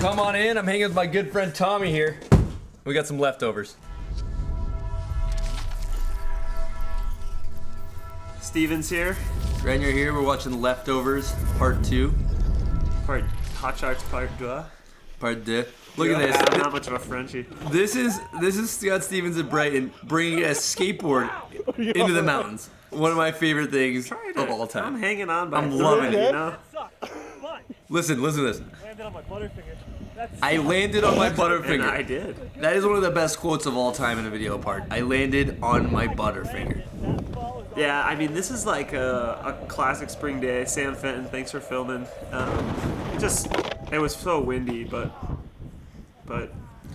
Come on in. I'm hanging with my good friend Tommy here. We got some leftovers. Steven's here. Granier here. We're watching Leftovers Part 2. Hot Shots Part 2. Part 2. Look at this. I'm not much of a Frenchie. This is Scott Stevens at Brighton bringing a skateboard into the mountains. One of my favorite things of all time. I'm hanging on by I'm loving it. You know? Listen to this. I landed on my butterfinger. And I did. That is one of the best quotes of all time in a video part. I landed on my butterfinger. Yeah, I mean, this is like a classic spring day. Sam Fenton, thanks for filming. It was so windy, but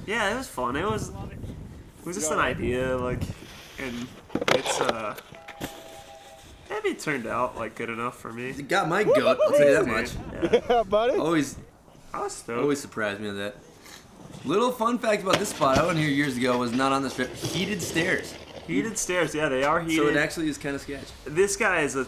yeah, it was fun. It was just an idea, like, and it's maybe it turned out like good enough for me. It got my goat, I'll tell you that much. Yeah, buddy. I was stoked. Always surprised me with that. Little fun fact about this spot, I went here years ago, was not on the strip. Heated stairs. Heated stairs, yeah, they are heated. So it actually is kind of sketch. This guy is a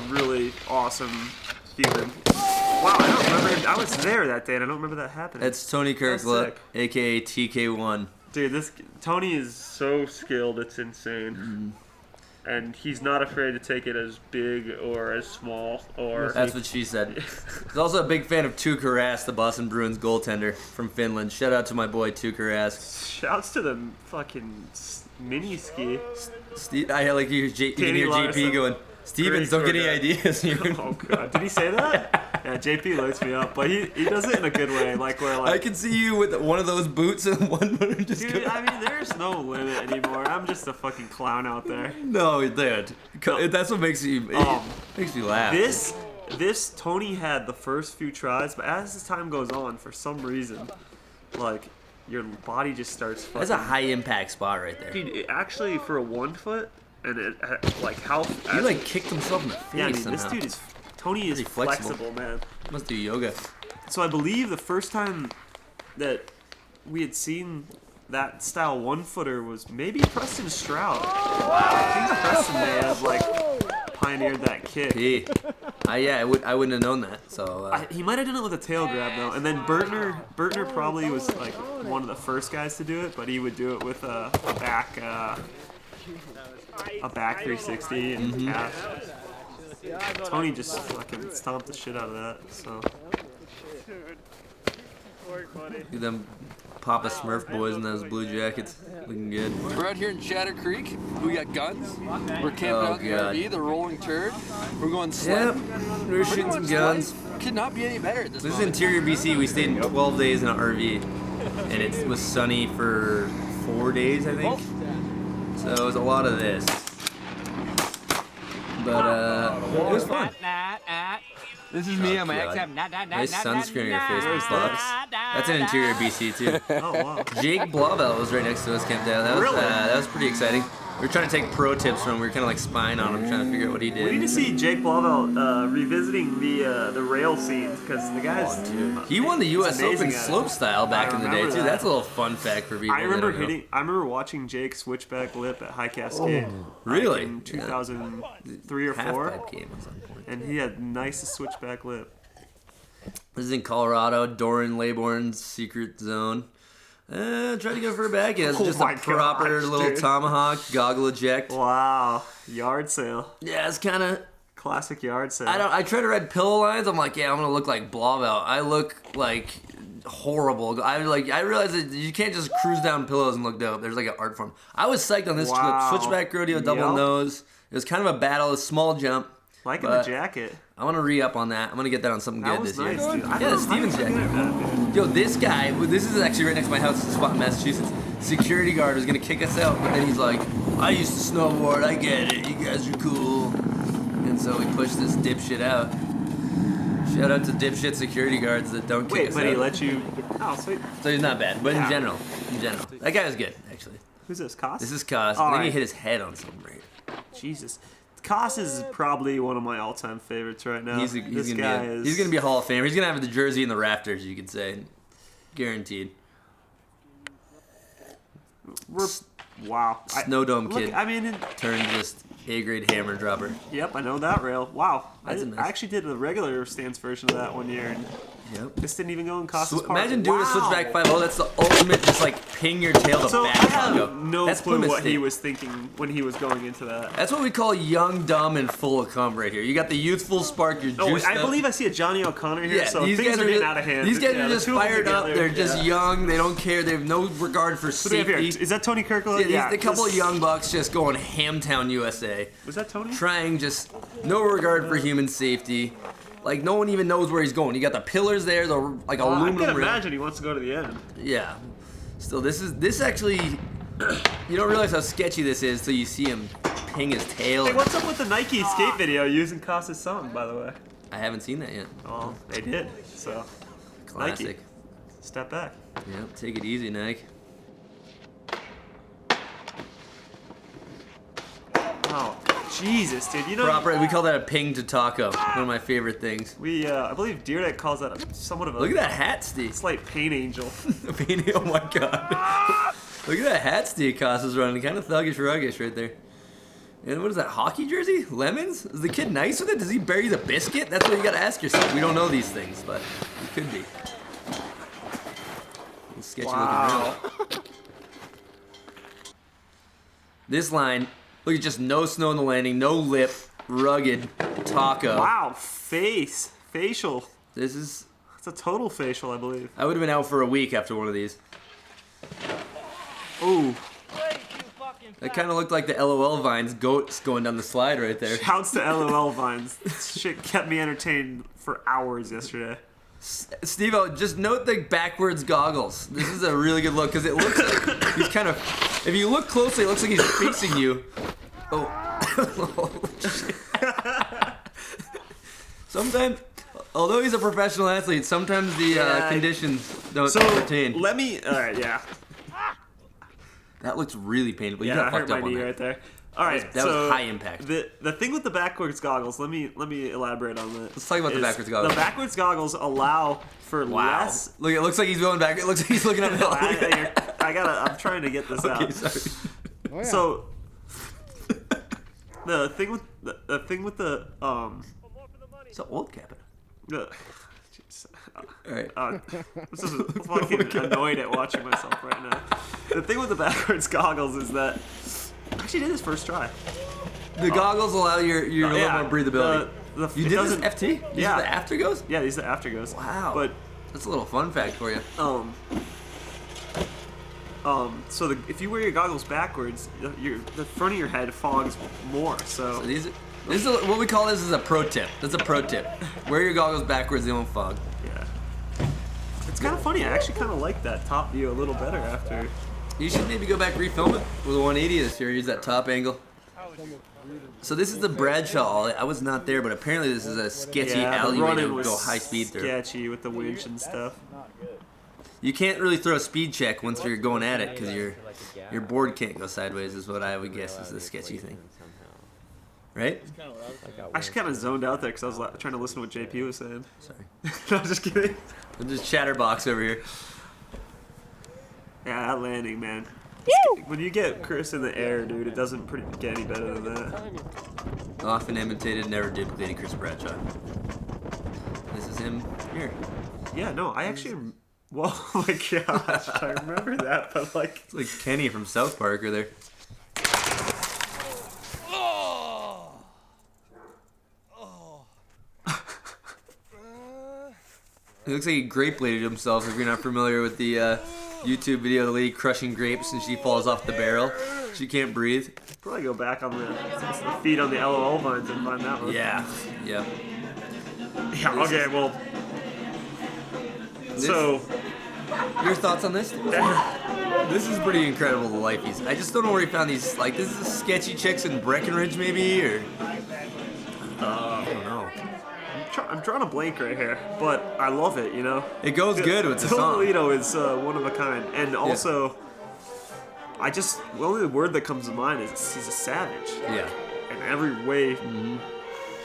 really awesome human. Wow, I don't remember. I was there that day, and I don't remember that happening. That's Tony Kirkla, aka TK1. Dude, Tony is so skilled, it's insane. Mm-hmm. And he's not afraid to take it as big or as small. That's what she said. He's also a big fan of Tuukka Rask, the Boston Bruins goaltender from Finland. Shout out to my boy Tuukka Rask. Shouts to the fucking mini ski. I like you can hear JP going, Stevens, don't get any ideas here. Oh god, did he say that? Yeah, JP lights me up, but he does it in a good way, like where like I can see you with one of those boots and one just. Dude, I mean, there's no limit anymore. I'm just a fucking clown out there. No, dude, that's what makes you makes me laugh. This Tony had the first few tries, but as the time goes on, for some reason, like your body just starts. That's a high impact spot right there. Dude, it actually for a 1 foot. And it, like how he like kicked himself in the face. Yeah, I mean, somehow. this dude Tony is flexible, man. Must do yoga. So I believe the first time that we had seen that style 1-footer was maybe Preston Stroud. Wow, I think Preston may have like pioneered that kick. I wouldn't have known that. So he might have done it with a tail grab though, and then Bertner probably was like one of the first guys to do it, but he would do it with a back 360 and calf. Tony just fucking stomped the shit out of that. So. See them Papa Smurf boys in those blue jackets, looking good. We're out here in Chatter Creek. We got guns. We're camping out in the RV, the Rolling Turd. We're going sled. Yep, we're shooting some guns. Could not be any better at this is interior BC. We stayed 12 days in an RV, and it was sunny for 4 days, I think. So it was a lot of this. But it was fun. This is me on my ex. Nice sunscreen on your face, Bucks. That's an interior BC too. Oh wow. Jake Blauvelt was right next to us camped out. That was pretty exciting. We were trying to take pro tips from him. We were kind of like spying on him, trying to figure out what he did. We need to see Jake Blauvelt revisiting the rail scenes because the guy's. He won the U.S. Open slope style back in the day too. That's a little fun fact for people. I remember watching Jake switchback lip at High Cascade. Really? In 2003 or 4. Half-pipe game at some point. And he had nicest switchback lip. This is in Colorado, Doran Laybourne's secret zone. Tried to go for a bag. It's just a proper little tomahawk goggle eject. Wow, yard sale. Yeah, it's kind of classic yard sale. I try to read pillow lines. I'm like, yeah, I'm gonna look like Blauvelt. I look like horrible. I realize that you can't just cruise down pillows and look dope. There's like an art form. I was psyched on this clip. Switchback rodeo, double nose. It was kind of a battle, a small jump. Liking the jacket. I want to re-up on that. I'm going to get that on something good this year. Dude. Yeah, the Stevens jacket. Yo, this guy, this is actually right next to my house, this spot in Massachusetts. Security guard was going to kick us out, but then he's like, I used to snowboard, I get it, you guys are cool. And so we pushed this dipshit out. Shout out to dipshit security guards that don't kick us out. Wait, but he let you... Oh, sweet. So he's not bad, but in general. That guy was good, actually. Who's this, Koss? This is Koss. I think he hit his head on something right. Jesus. Koss is probably one of my all-time favorites right now. He's gonna be a Hall of Famer. He's gonna have the jersey in the rafters, you could say, guaranteed. Wow. Snow Dome kid. I mean, turned just A-grade hammer dropper. Yep, I know that rail. Wow. I actually did a regular stance version of that one year, and Yep. this didn't even go in Costas Park. Imagine doing a switchback 5-0. That's the ultimate, just like ping your tail to So I back have taco. no That's clue Plymouth what he State. was thinking when he was going into that. That's what we call young, dumb, and full of cum right here. You got the youthful spark, you're Oh, juiced I up. believe I see a Johnny O'Connor here, Yeah, so these things guys are getting just, out of hand. These guys Yeah, are the just two of them fired up. together, They're just young. They don't care. They have no regard for What do we have here? safety. Is that Tony Kirkland? Yeah, a couple of young bucks just going Hamtown, USA. Was that Tony? Trying just no regard for human safety. Like, no one even knows where he's going. You got the pillars there, the like I aluminum can rim. imagine he wants to go to the end. Yeah. Still, this actually, you don't realize how sketchy this is till you see him ping his tail. Hey, what's up with the Nike skate video using Costas' song, by the way? I haven't seen that yet. Oh, they did. So, Classic. Nike, step back. Yep, take it easy, Nike. Oh, Jesus, dude. You know, Proper, we call that a ping to taco. One of my favorite things. I believe Deerdeck calls that somewhat of a Look at that hat, Steve. slight pain angel. Oh my god. Look at that hat Steve Costa's running. Kind of thuggish right there. And what is that, hockey jersey? Lemons? Is the kid nice with it? Does he bury the biscuit? That's what you gotta ask yourself. We don't know these things, but it could be. Sketchy Wow. looking real. This line, look at just no snow in the landing, no lip, rugged, taco. Wow, facial. This is, It's a total facial, I believe. I would have been out for a week after one of these. Ooh. That kind of looked like the LOL Vines goats going down the slide right there. Shouts to LOL Vines. This shit kept me entertained for hours yesterday. Steve-O, just note the backwards goggles. This is a really good look because it looks like he's kind of, if you look closely, it looks like he's facing you. Oh. Sometimes, although he's a professional athlete, sometimes the conditions don't pertain. Let me, alright, yeah. That looks really painful. You Yeah, got I hurt fucked my up on knee that. right there. Alright, That was high impact. The thing with the backwards goggles, let me elaborate on that. Let's talk about the backwards goggles. The backwards goggles allow for Wow. less. Look, it looks like he's going back. It looks like he's looking up the hill. I'm trying to get this Okay, out. sorry. Oh, yeah. So the thing with the So old Captain. jeez, All right. I'm just fucking annoyed at watching myself right now. The thing with the backwards goggles is that I actually did this first try. The goggles allow your little more breathability. You did this FT? These Yeah. are the aftergoes? Yeah, these are the aftergoes. Wow. But That's a little fun fact for you. so if you wear your goggles backwards, the front of your head fogs more. So So this is what we call this is a pro tip. That's a pro tip. Wear your goggles backwards, they won't fog. yeah, it's kind of funny. I actually kind of like that top view a little better after. You should maybe go back refilm it with a 180 this year. Use that top angle. So this is the Bradshaw. I was not there, but apparently this is a sketchy Yeah, the alleyway running to was go high speed through. sketchy with the winch and stuff. You can't really throw a speed check once you're going at it because your board can't go sideways. Is what I would guess is the sketchy thing, right? I just kind of zoned out there because I was trying to listen to what JP was saying. Sorry, No, I'm just kidding. I'm just chatterbox over here. Yeah, that landing, man. When you get Chris in the air, dude, it doesn't get any better than that. Often imitated, never duplicated Chris Bradshaw. This is him here. Yeah, no, I actually. Well, oh my gosh, I remember that, but like. It's like Kenny from South Park or there. It looks like he grape bladed himself if you're not familiar with the YouTube video of the lady crushing grapes and she falls off the barrel. She can't breathe. Probably go back on the feed on the LOL Vines and find that one. Yeah. Yeah. Yeah, okay, well. So. Your thoughts on this? This is pretty incredible, the life he's. I just don't know where he found these. Like, this is sketchy chicks in Breckenridge, maybe? Or. I don't know. I'm drawing a blank right here, but I love it, you know? It goes good with the song. Toledo is one of a kind. And also, the only word that comes to mind is he's a savage. Yeah. In every way he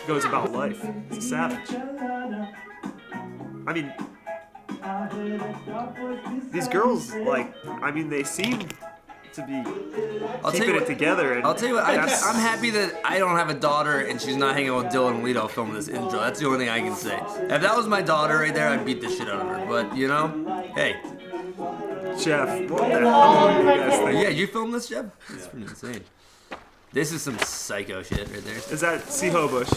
goes about life. He's a savage. I mean, these girls, like, they seem to be I'll tell keeping you it what, together. And I'll tell you what, that's- I'm happy that I don't have a daughter and she's not hanging out with Dylan and Lito filming this intro. That's the only thing I can say. If that was my daughter right there, I'd beat the shit out of her. But, you know, hey. Jeff, what the hell do you guys think? Yeah, you filmed this, Jeff? That's pretty insane. This is some psycho shit right there. Is that Seho Bush?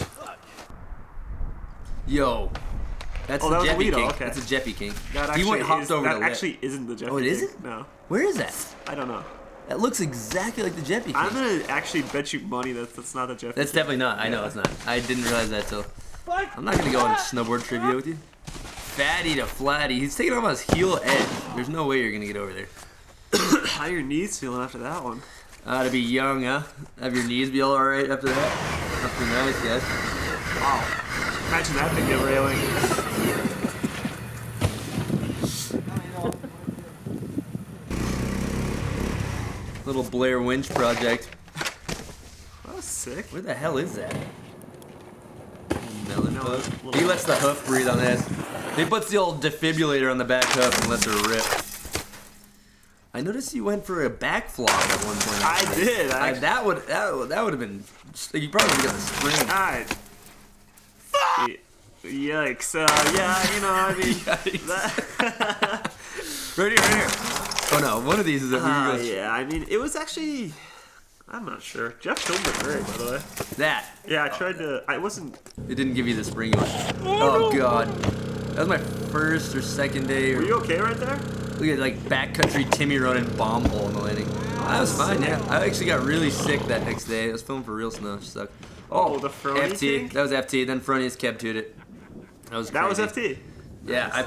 Yo. That's Oh, the that was Jeffy Lito, King. okay. That's a Jeffy King. That He went hopped over that the lip. actually isn't the Jeffy Oh, it King. isn't? No. Where is that? I don't know. That looks exactly like the Jeffy King. I'm gonna actually bet you money that's not the Jeffy That's King. definitely not. I know it's not. I didn't realize that till. I'm not gonna go on snowboard trivia with you. Fatty to flatty. He's taking off on his heel edge. There's no way you're gonna get over there. How are your knees feeling after that one? To be young, huh? Have your knees be all right after that? After nice, guys. Wow. Imagine that thing get railing. Little Blair Winch project. That was sick. Where the hell is that? Melon No, hoof. little- He lets the hoof breathe on this. He puts the old defibrillator on the back hoof and lets her rip. I noticed you went for a back flop at one point. I did. That would have been. You probably would have got the spring. Alright. Yikes. Yeah, you know, I mean. That, Right here. Oh no, one of these is a yeah, I mean, it was actually. I'm not sure. Jeff filmed it great, by the way. That. Yeah, I tried to. I wasn't. It didn't give you the spring you want. Oh god. That was my first or second day. Were you okay right there? Look at like backcountry Timmy running bomb hole in the landing. I was fine, yeah. I actually got really sick that next day. I was filming for real snow. It sucked. Oh, the Frony FT. thing? That was FT. Then Frony's kept to it. That was That was crazy. FT. Yeah, I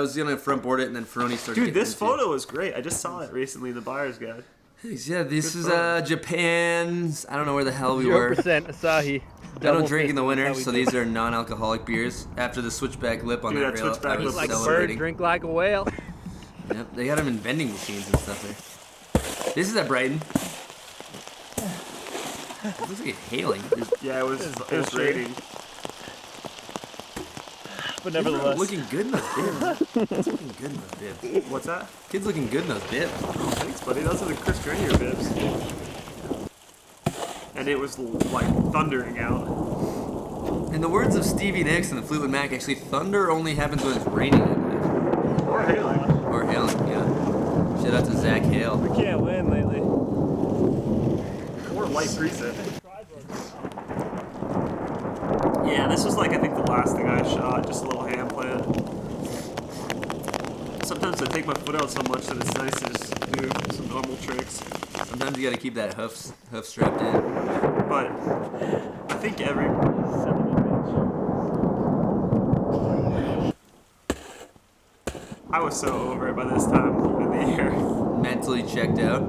was gonna front board it and then Frony started. Dude, getting this into photo was great. I just saw it recently in the buyer's guide. it. Yeah, this Good is photo. Japan's. I don't know where the hell we were. 0% Asahi. I don't drink in the Double winter, fisted, so that's these are non-alcoholic beers. After the switchback lip on Dude, that that rail, switchback I was lip like a bird, celebrating. drink like a whale. Yep, they got them in vending machines and stuff there. This is at Brighton. It looks like a hailing. Yeah, it was raining. But Kids are nevertheless, looking good in those bibs. Kids looking good in those bibs. What's that? Kids looking good in those bibs. Thanks, buddy. Those are the Chris Grenier bibs. And it was like thundering out. In the words of Stevie Nicks and the Fleetwood Mac, actually, thunder only happens when it's raining, I believe. Or hailing. Or hailing, yeah. Shout out to Zach Hale. we can't win lately. Or light preset. Yeah, this was like I think the last thing I shot, just a little hand plant. Sometimes I take my foot out so much that it's nice to just do some normal tricks. Sometimes you gotta keep that hoof strapped in. But I think every Son of a bitch. I was so over it by this time in the year. Mentally checked out.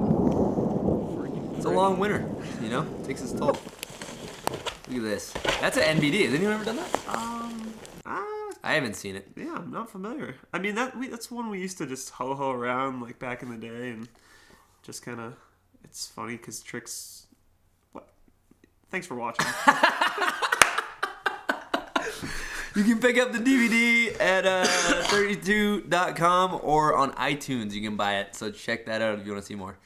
It's a long winter, you know? Takes its toll. Look at this. That's an NBD. Has anyone ever done that? I haven't seen it. Yeah, I'm not familiar. I mean that's one we used to just ho around like back in the day and just kind of. It's funny because tricks. What? Thanks for watching. You can pick up the DVD at thirtytwo.com or on iTunes. You can buy it. So check that out if you want to see more.